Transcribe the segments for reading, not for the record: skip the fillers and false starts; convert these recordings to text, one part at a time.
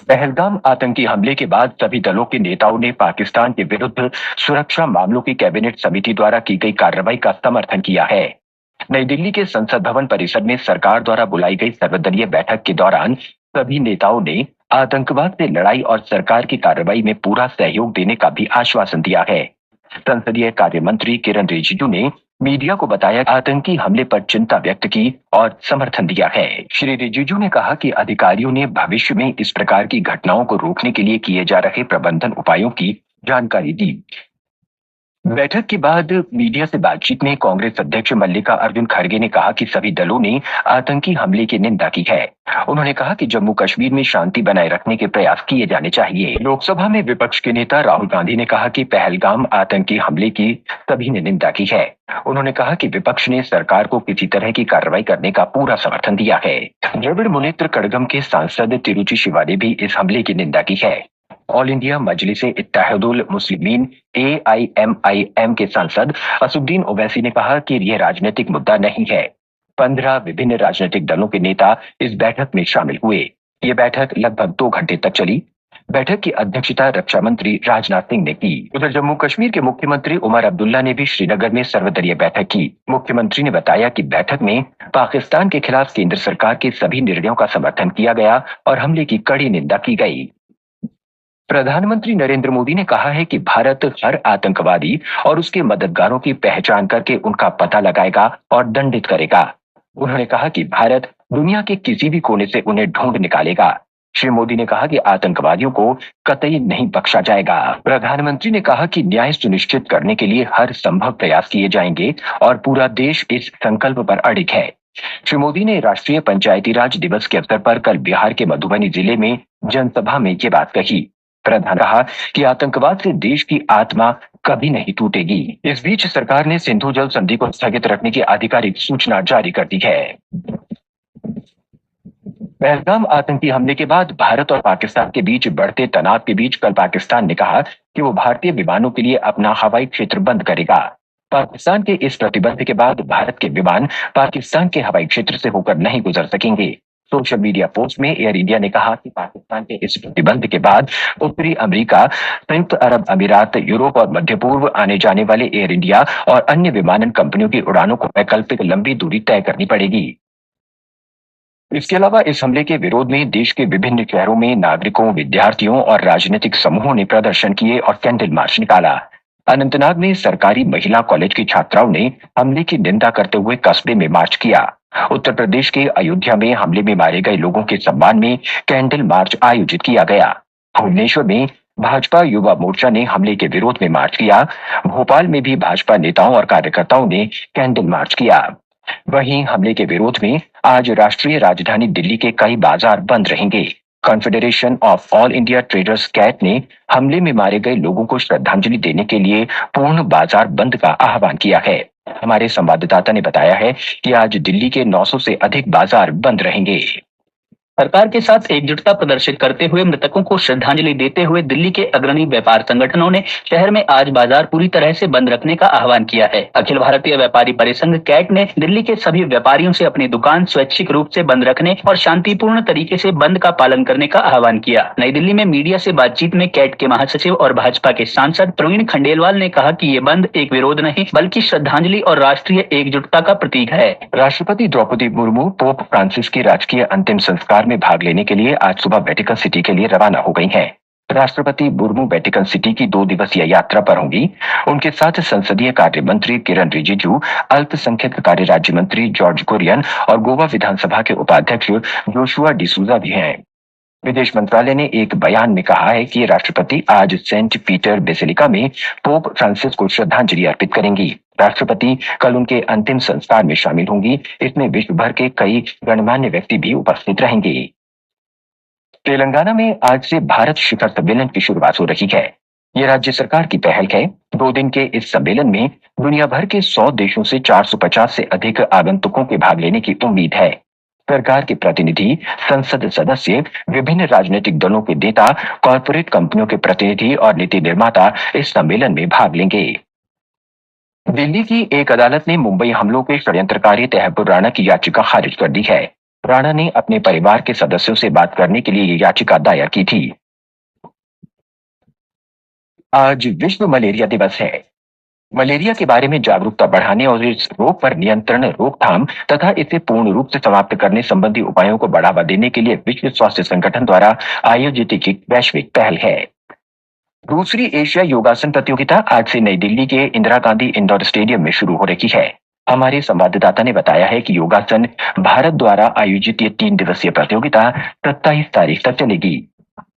पहलगाम आतंकी हमले के बाद सभी दलों के नेताओं ने पाकिस्तान के विरुद्ध सुरक्षा मामलों की कैबिनेट समिति द्वारा की गई कार्रवाई का समर्थन किया है। नई दिल्ली के संसद भवन परिसर में सरकार द्वारा बुलाई गई सर्वदलीय बैठक के दौरान सभी नेताओं ने आतंकवाद से लड़ाई और सरकार की कार्रवाई में पूरा सहयोग देने का भी आश्वासन दिया है। संसदीय कार्य मंत्री किरण रिजिजू ने मीडिया को बताया आतंकी हमले पर चिंता व्यक्त की और समर्थन दिया है। श्री रिजिजू ने कहा कि अधिकारियों ने भविष्य में इस प्रकार की घटनाओं को रोकने के लिए किए जा रहे प्रबंधन उपायों की जानकारी दी। बैठक के बाद मीडिया से बातचीत में कांग्रेस अध्यक्ष मल्लिका अर्जुन खड़गे ने कहा कि सभी दलों ने आतंकी हमले की निंदा की है। उन्होंने कहा कि जम्मू कश्मीर में शांति बनाए रखने के प्रयास किए जाने चाहिए। लोकसभा में विपक्ष के नेता राहुल गांधी ने कहा कि पहलगाम आतंकी हमले की सभी ने निंदा की है। उन्होंने कहा कि विपक्ष ने सरकार को किसी तरह की कार्रवाई करने का पूरा समर्थन दिया है। द्रविड़ मुनेत्र कड़गम के सांसद तिरुचि शिवा ने भी इस हमले की निंदा की है। ऑल इंडिया मजलिस इत्तेहादुल मुस्लिमीन AIMIM के सांसद असुद्दीन ओवैसी ने कहा कि यह राजनीतिक मुद्दा नहीं है। 15 विभिन्न राजनीतिक दलों के नेता इस बैठक में शामिल हुए। ये बैठक लगभग 2 घंटे तक चली। बैठक की अध्यक्षता रक्षा मंत्री राजनाथ सिंह ने की। उधर जम्मू कश्मीर के मुख्यमंत्री उमर अब्दुल्ला ने भी श्रीनगर में सर्वदलीय बैठक की। मुख्यमंत्री ने बताया कि बैठक में पाकिस्तान के खिलाफ केंद्र सरकार के सभी निर्णयों का समर्थन किया गया और हमले की कड़ी निंदा की गई। प्रधानमंत्री नरेंद्र मोदी ने कहा है कि भारत हर आतंकवादी और उसके मददगारों की पहचान करके उनका पता लगाएगा और दंडित करेगा। उन्होंने कहा कि भारत दुनिया के किसी भी कोने से उन्हें ढूंढ निकालेगा। श्री मोदी ने कहा कि आतंकवादियों को कतई नहीं बख्शा जाएगा। प्रधानमंत्री ने कहा कि न्याय सुनिश्चित करने के लिए हर संभव प्रयास किए जाएंगे और पूरा देश इस संकल्प पर अडिग है। श्री मोदी ने राष्ट्रीय पंचायती राज दिवस के अवसर पर कल बिहार के मधुबनी जिले में जनसभा में ये बात कही। प्रधान कहा कि आतंकवाद से देश की आत्मा कभी नहीं टूटेगी। इस बीच सरकार ने सिंधु जल संधि को स्थगित रखने की आधिकारिक सूचना जारी कर दी है। पहलगाम आतंकी हमले के बाद भारत और पाकिस्तान के बीच बढ़ते तनाव के बीच कल पाकिस्तान ने कहा कि वो भारतीय विमानों के लिए अपना हवाई क्षेत्र बंद करेगा। पाकिस्तान के इस प्रतिबंध के बाद भारत के विमान पाकिस्तान के हवाई क्षेत्र से होकर नहीं गुजर सकेंगे। सोशल मीडिया पोस्ट में एयर इंडिया ने कहा कि पाकिस्तान के इस प्रतिबंध के बाद उत्तरी अमेरिका, संयुक्त अरब अमीरात, यूरोप और मध्य पूर्व आने जाने वाले एयर इंडिया और अन्य विमानन कंपनियों की उड़ानों को वैकल्पिक लंबी दूरी तय करनी पड़ेगी। इसके अलावा इस हमले के विरोध में देश के विभिन्न शहरों में नागरिकों, विद्यार्थियों और राजनीतिक समूहों ने प्रदर्शन किए और कैंडल मार्च निकाला। अनंतनाग में सरकारी महिला कॉलेज की छात्राओं ने हमले की निंदा करते हुए कस्बे में मार्च किया। उत्तर प्रदेश के अयोध्या में हमले में मारे गए लोगों के सम्मान में कैंडल मार्च आयोजित किया गया। भुवनेश्वर में भाजपा युवा मोर्चा ने हमले के विरोध में मार्च किया। भोपाल में भी भाजपा नेताओं और कार्यकर्ताओं ने कैंडल मार्च किया। वहीं हमले के विरोध में आज राष्ट्रीय राजधानी दिल्ली के कई बाजार बंद रहेंगे। Confederation of all India traders CAIT ने हमले में मारे गए लोगों को श्रद्धांजलि देने के लिए पूर्ण बाजार बंद का आह्वान किया है। हमारे संवाददाता ने बताया है कि आज दिल्ली के 900 से अधिक बाजार बंद रहेंगे। सरकार के साथ एकजुटता प्रदर्शित करते हुए मृतकों को श्रद्धांजलि देते हुए दिल्ली के अग्रणी व्यापार संगठनों ने शहर में आज बाजार पूरी तरह से बंद रखने का आह्वान किया है। अखिल भारतीय व्यापारी परिसंघ कैट ने दिल्ली के सभी व्यापारियों से अपनी दुकान स्वैच्छिक रूप से बंद रखने और शांतिपूर्ण तरीके से बंद का पालन करने का आह्वान किया। नई दिल्ली में मीडिया से बातचीत में कैट के महासचिव और भाजपा के सांसद प्रवीण खंडेलवाल ने कहा कि ये बंद एक विरोध नहीं बल्कि श्रद्धांजलि और राष्ट्रीय एकजुटता का प्रतीक है। राष्ट्रपति द्रौपदी मुर्मू पोप फ्रांसिस के राजकीय अंतिम संस्कार में भाग लेने के लिए आज सुबह वेटिकन सिटी के लिए रवाना हो गई हैं। राष्ट्रपति मुर्मू वेटिकन सिटी की 2 दिवसीय यात्रा पर होंगी। उनके साथ संसदीय कार्य मंत्री किरण रिजिजू, अल्पसंख्यक कार्य राज्य मंत्री जॉर्ज कुरियन और गोवा विधानसभा के उपाध्यक्ष जोशुआ डिसूजा भी हैं। विदेश मंत्रालय ने एक बयान में कहा है कि राष्ट्रपति आज सेंट पीटर बेसिलिका में पोप फ्रांसिस को श्रद्धांजलि अर्पित करेंगी। राष्ट्रपति कल उनके अंतिम संस्कार में शामिल होंगी। इसमें विश्व भर के कई गणमान्य व्यक्ति भी उपस्थित रहेंगे। तेलंगाना में आज से भारत शिखर सम्मेलन की शुरुआत हो रही है। ये राज्य सरकार की पहल है। 2 दिन के इस सम्मेलन में दुनिया भर के 100 देशों से 450 से अधिक आगंतुकों के भाग लेने की उम्मीद है। सरकार के प्रतिनिधि, संसद सदस्य, विभिन्न राजनीतिक दलों के नेता, कॉरपोरेट कंपनियों के प्रतिनिधि और नीति निर्माता इस सम्मेलन में भाग लेंगे। दिल्ली की एक अदालत ने मुंबई हमलों के षड्यंत्रकारी तैयबुर राणा की याचिका खारिज कर दी है। राणा ने अपने परिवार के सदस्यों से बात करने के लिए ये याचिका दायर की थी। आज विश्व मलेरिया दिवस है। मलेरिया के बारे में जागरूकता बढ़ाने और इस रोग पर नियंत्रण, रोकथाम तथा इसे पूर्ण रूप से समाप्त करने संबंधी उपायों को बढ़ावा देने के लिए विश्व स्वास्थ्य संगठन द्वारा आयोजित एक वैश्विक पहल है। दूसरी एशिया योगासन प्रतियोगिता आज से नई दिल्ली के इंदिरा गांधी इंडोर स्टेडियम में शुरू हो रही है। हमारे संवाददाता ने बताया है कि योगासन भारत द्वारा आयोजित ये 3 दिवसीय प्रतियोगिता 27 तारीख तक चलेगी।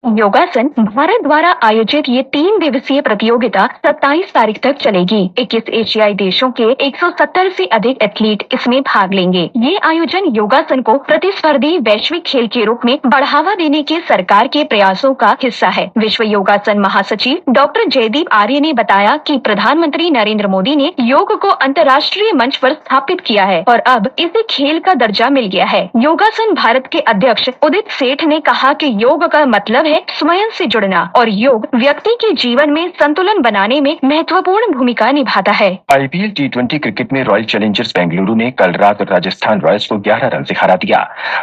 योगासन भारत द्वारा आयोजित ये 3 दिवसीय प्रतियोगिता 27 तारीख तक चलेगी। 21 एशियाई देशों के 170 से अधिक एथलीट इसमें भाग लेंगे। ये आयोजन योगासन को प्रतिस्पर्धी वैश्विक खेल के रूप में बढ़ावा देने के सरकार के प्रयासों का हिस्सा है। विश्व योगासन महासचिव डॉक्टर जयदीप आर्य ने बताया कि प्रधानमंत्री नरेंद्र मोदी ने योग को अंतर्राष्ट्रीय मंच पर स्थापित किया है और अब इसे खेल का दर्जा मिल गया है। योगासन भारत के अध्यक्ष उदित सेठ ने कहा कि योग का मतलब है स्वयं से जुड़ना और योग व्यक्ति के जीवन में संतुलन बनाने में महत्वपूर्ण भूमिका निभाता है। आईपीएल टी20 क्रिकेट में रॉयल चैलेंजर्स बेंगलुरु ने कल रात राजस्थान रॉयल्स को 11 रन से हरा दिया।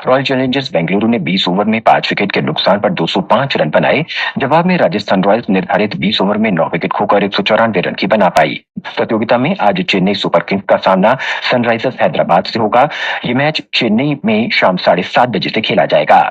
रॉयल चैलेंजर्स बेंगलुरु ने 20 ओवर में 5 विकेट के नुकसान पर 205 रन बनाए। जवाब में राजस्थान रॉयल्स निर्धारित 20 ओवर में 9 विकेट खोकर 194 रन की बना पाई। प्रतियोगिता में आज चेन्नई सुपर किंग्स का सामना सनराइजर्स हैदराबाद से होगा। ये मैच चेन्नई में शाम 7:30 बजे से खेला जाएगा।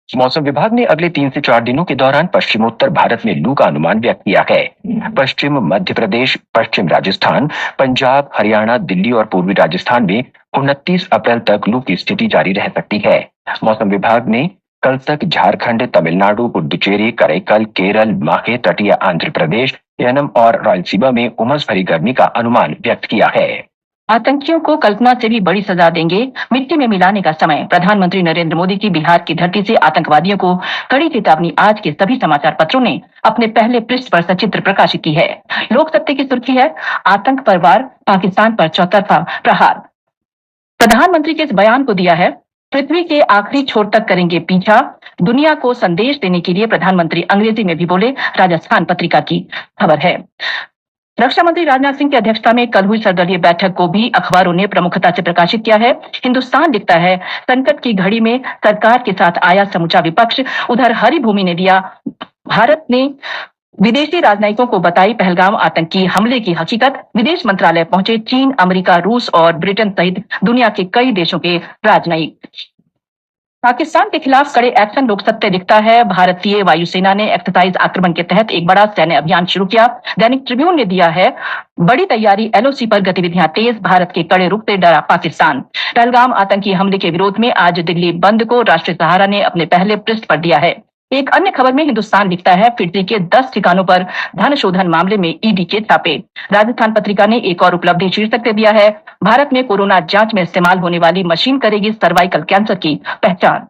मौसम विभाग ने अगले 3 से 4 दिनों के दौरान पश्चिमोत्तर भारत में लू का अनुमान व्यक्त किया है। पश्चिम मध्य प्रदेश, पश्चिम राजस्थान, पंजाब, हरियाणा, दिल्ली और पूर्वी राजस्थान में 29 अप्रैल तक लू की स्थिति जारी रह सकती है। मौसम विभाग ने कल तक झारखंड, तमिलनाडु, पुडुचेरी, करैकल, केरल, माहे, तटीय आंध्र प्रदेश, एनम और रायलसीमा में उमस भरी गर्मी का अनुमान व्यक्त किया है। आतंकियों को कल्पना से भी बड़ी सजा देंगे, मिट्टी में मिलाने का समय। प्रधानमंत्री नरेंद्र मोदी की बिहार की धरती से आतंकवादियों को कड़ी चेतावनी। आज के सभी समाचार पत्रों ने अपने पहले पृष्ठ पर सचित्र प्रकाशित की है। लोक सत्य की सुर्खी है, आतंक पर वार, पाकिस्तान पर चौतरफा प्रहार। प्रधानमंत्री के इस बयान को दिया है, पृथ्वी के आखिरी छोर तक करेंगे पीछा। दुनिया को संदेश देने के लिए प्रधानमंत्री अंग्रेजी में भी बोले, राजस्थान पत्रिका की खबर है। रक्षा मंत्री राजनाथ सिंह की अध्यक्षता में कल हुई सर्वदलीय बैठक को भी अखबारों ने प्रमुखता से प्रकाशित किया है। हिंदुस्तान लिखता है, संकट की घड़ी में सरकार के साथ आया समूचा विपक्ष। उधर हरिभूमि ने दिया, भारत ने विदेशी राजनयिकों को बताई पहलगाम आतंकी हमले की हकीकत। विदेश मंत्रालय पहुंचे चीन, अमेरिका, रूस और ब्रिटेन सहित दुनिया के कई देशों के राजनयिक। पाकिस्तान के खिलाफ कड़े एक्शन। लोक सत्य दिखता है, भारतीय वायुसेना ने एक्सरसाइज आक्रमण के तहत एक बड़ा सैन्य अभियान शुरू किया। दैनिक ट्रिब्यून ने दिया है, बड़ी तैयारी, एलओसी पर गतिविधियां तेज, भारत के कड़े रुख से डरा पाकिस्तान। पहलगाम आतंकी हमले के विरोध में आज दिल्ली बंद को राष्ट्रीय सहारा ने अपने पहले पृष्ठ पर दिया है। एक अन्य खबर में हिंदुस्तान लिखता है, फिजी के 10 ठिकानों पर धन शोधन मामले में ईडी के छापे। राजस्थान पत्रिका ने एक और उपलब्धि शीर्षक से दिया है, भारत में कोरोना जांच में इस्तेमाल होने वाली मशीन करेगी सर्वाइकल कैंसर की पहचान।